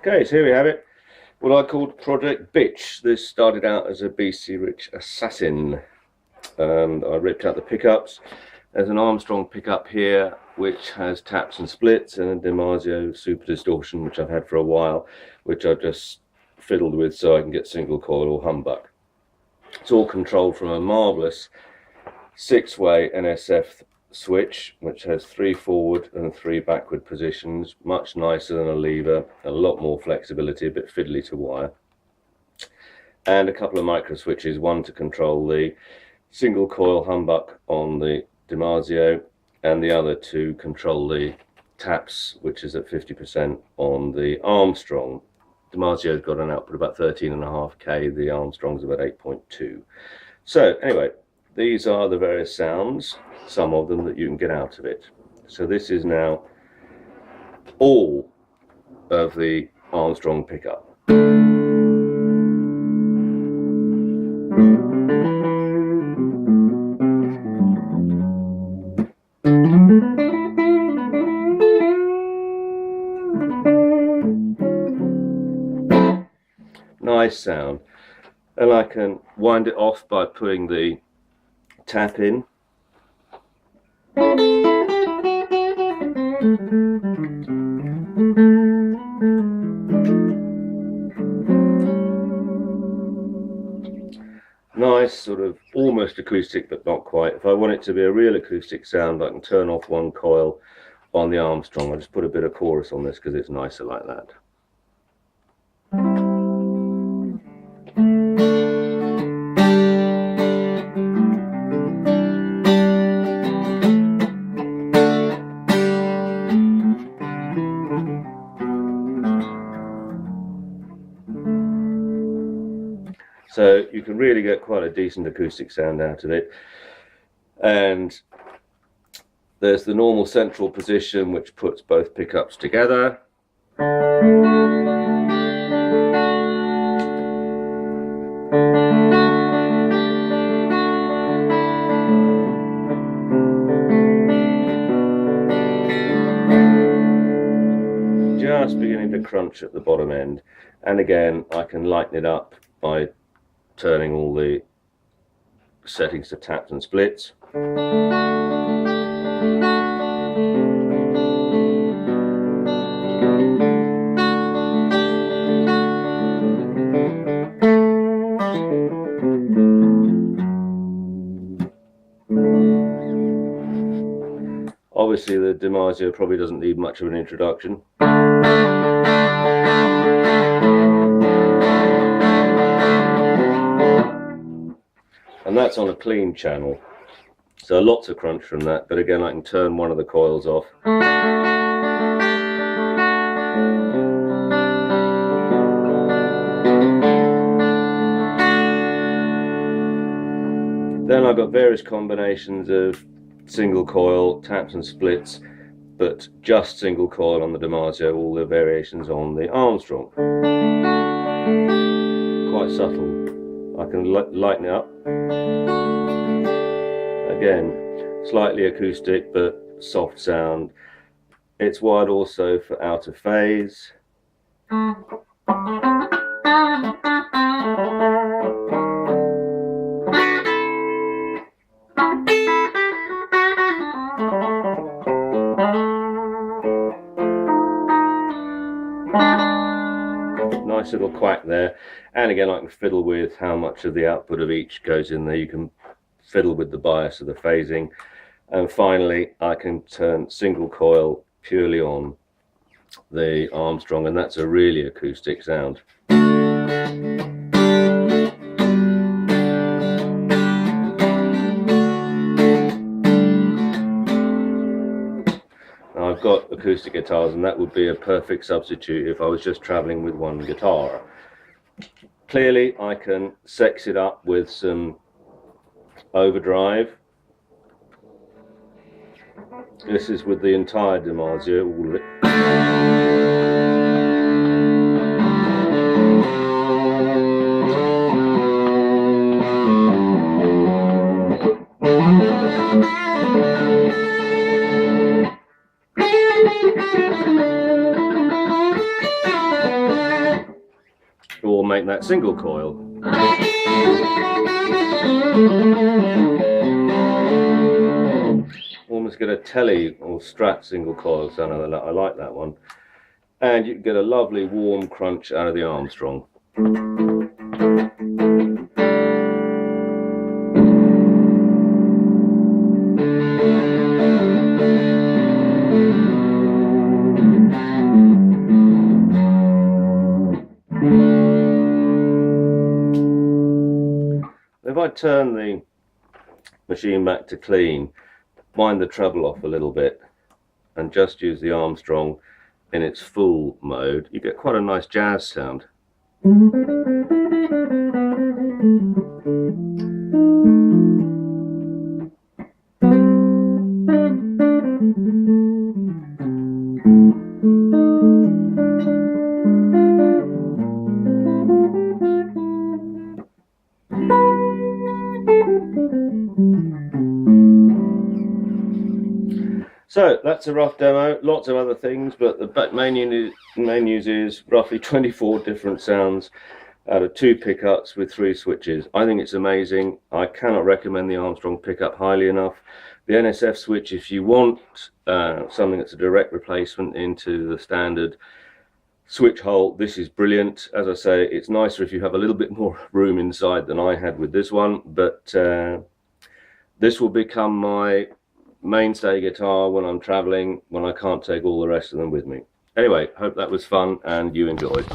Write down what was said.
Okay, so here we have it. What I called Project Bitch. This started out as a BC Rich Assassin. And I ripped out the pickups. There's an Armstrong pickup here which has taps and splits, and a DiMarzio super distortion which I've had for a while, which I've just fiddled with so I can get single coil or humbuck. It's all controlled from a marvellous 6-way NSF switch which has 3 forward and 3 backward positions, much nicer than a lever, a lot more flexibility, a bit fiddly to wire, and a couple of micro switches, one to control the single coil humbuck on the DiMarzio and the other to control the taps, which is at 50% on the Armstrong. DiMarzio's got an output of about 13.5k, the Armstrong's about 8.2. So anyway, these are the various sounds, some of them that you can get out of it. So this is now all of the Armstrong pickup. Nice sound, and I can wind it off by putting the tap in. Nice, sort of almost acoustic but not quite. If I want it to be a real acoustic sound, I can turn off one coil on the Armstrong. I'll just put a bit of chorus on this because it's nicer like that. So you can really get quite a decent acoustic sound out of it. And there's the normal central position which puts both pickups together. Just beginning to crunch at the bottom end. And again, I can lighten it up by turning all the settings to taps and splits. Obviously the DiMarzio probably doesn't need much of an introduction. And that's on a clean channel, so lots of crunch from that, but again I can turn one of the coils off. Then I've got various combinations of single coil, taps and splits, but just single coil on the DiMarzio, all the variations on the Armstrong. Quite subtle. I can lighten it up. Again, slightly acoustic but soft sound. It's wired also for out of phase. Nice little quack there, and again I can fiddle with how much of the output of each goes in there. You can fiddle with the bias of the phasing, and finally I can turn single coil purely on the Armstrong, and that's a really acoustic sound. I've got acoustic guitars, and that would be a perfect substitute if I was just traveling with one guitar. Clearly I can sex it up with some overdrive. This is with the entire DiMarzio, all of it. make that single coil. Almost get a telly or Strat single coil sound out of that. I like that one. And you can get a lovely warm crunch out of the Armstrong. If I turn the machine back to clean, wind the treble off a little bit and just use the Armstrong in its full mode, you get quite a nice jazz sound. So that's a rough demo, lots of other things, but the main news is roughly 24 different sounds out of 2 pickups with 3 switches. I think it's amazing. I cannot recommend the Armstrong pickup highly enough. The NSF switch, if you want something that's a direct replacement into the standard switch hole, this is brilliant. As I say, it's nicer if you have a little bit more room inside than I had with this one, but this will become my mainstay guitar when I'm traveling, when I can't take all the rest of them with me. Anyway, hope that was fun and you enjoyed.